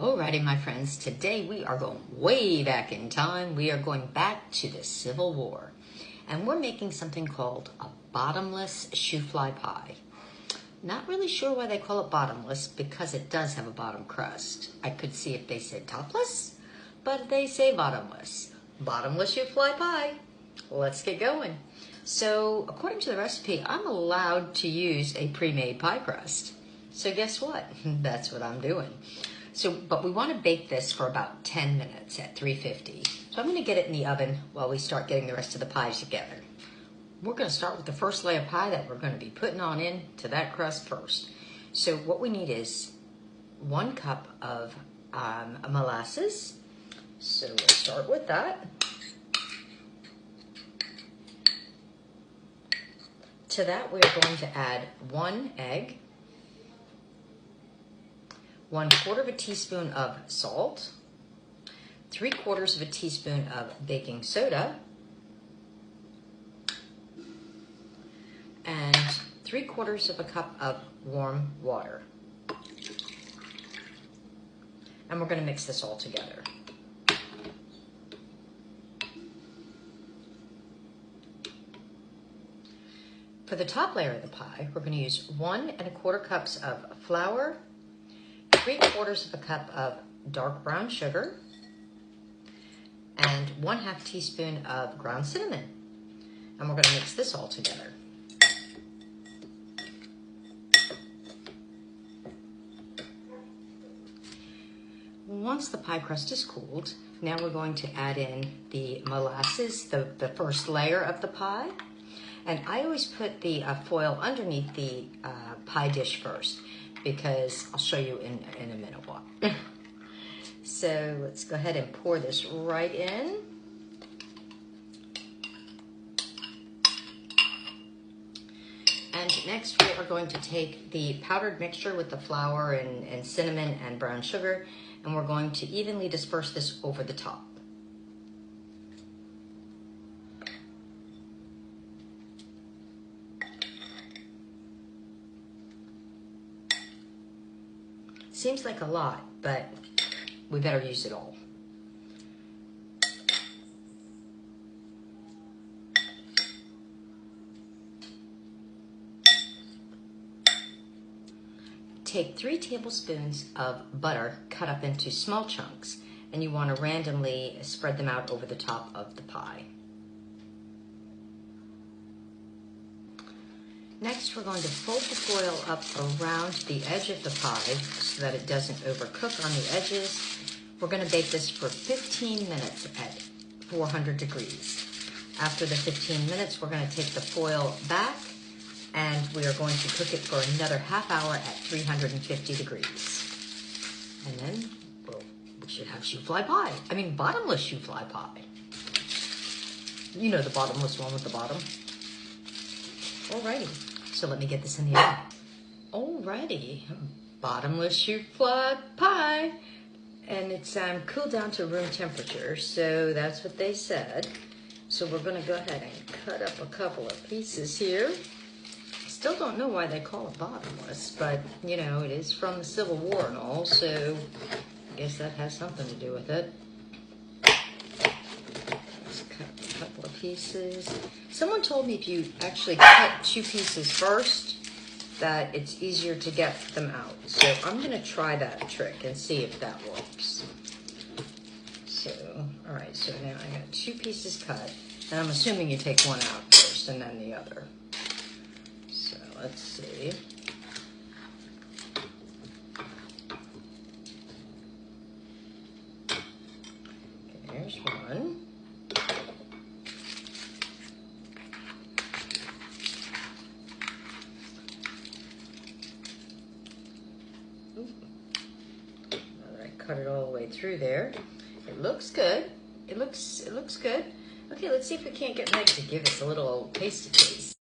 Alrighty, my friends, today we are going way back in time. We are going back to the Civil War, and we're making something called a bottomless shoo fly pie. Not really sure why they call it bottomless, because it does have a bottom crust. I could see if they said topless, but they say bottomless. Bottomless shoo fly pie. Let's get going. So, according to the recipe, I'm allowed to use a pre-made pie crust. So guess what? That's what I'm doing. So, but we want to bake this for about 10 minutes at 350. So I'm going to get it in the oven while we start getting the rest of the pies together. We're going to start with the first layer of pie that we're going to be putting on into that crust first. So what we need is 1 cup of molasses. So we'll start with that. To that, we are going to add 1 egg, 1/4 teaspoon of salt, 3/4 teaspoon of baking soda, and 3/4 cup of warm water. And we're going to mix this all together. For the top layer of the pie, we're going to use 1 1/4 cups of flour, 3/4 cup of dark brown sugar, and 1/2 teaspoon of ground cinnamon. And we're going to mix this all together. Once the pie crust is cooled, now we're going to add in the molasses, the first layer of the pie. And I always put the foil underneath the pie dish first, because I'll show you in a minute what. So let's go ahead and pour this right in. And next we are going to take the powdered mixture with the flour and cinnamon and brown sugar, and we're going to evenly disperse this over the top. Seems like a lot, but we better use it all. Take 3 tablespoons of butter cut up into small chunks, and you want to randomly spread them out over the top of the pie. Next, we're going to fold the foil up around the edge of the pie so that it doesn't overcook on the edges. We're going to bake this for 15 minutes at 400 degrees. After the 15 minutes, we're going to take the foil back, and we are going to cook it for another ½ hour at 350 degrees. And then, well, we should have shoo fly pie. I mean, bottomless shoo fly pie. You know, the bottomless one with the bottom. Alrighty. So let me get this in the oven. Alrighty, bottomless shoo fly pie. And it's cooled down to room temperature, so that's what they said. So we're gonna go ahead and cut up a couple of pieces here. Still don't know why they call it bottomless, but you know, it is from the Civil War and all, so I guess that has something to do with it. Let's cut a couple of pieces. Someone told me if you actually cut 2 pieces first, that it's easier to get them out. So I'm going to try that trick and see if that works. So, all right, so now I got 2 pieces cut, and I'm assuming you take one out first and then the other. So let's see. Okay, here's one. Cut it all the way through there. It looks good. It looks good. Okay, let's see if we can't get Meg to give us a little tasty taste.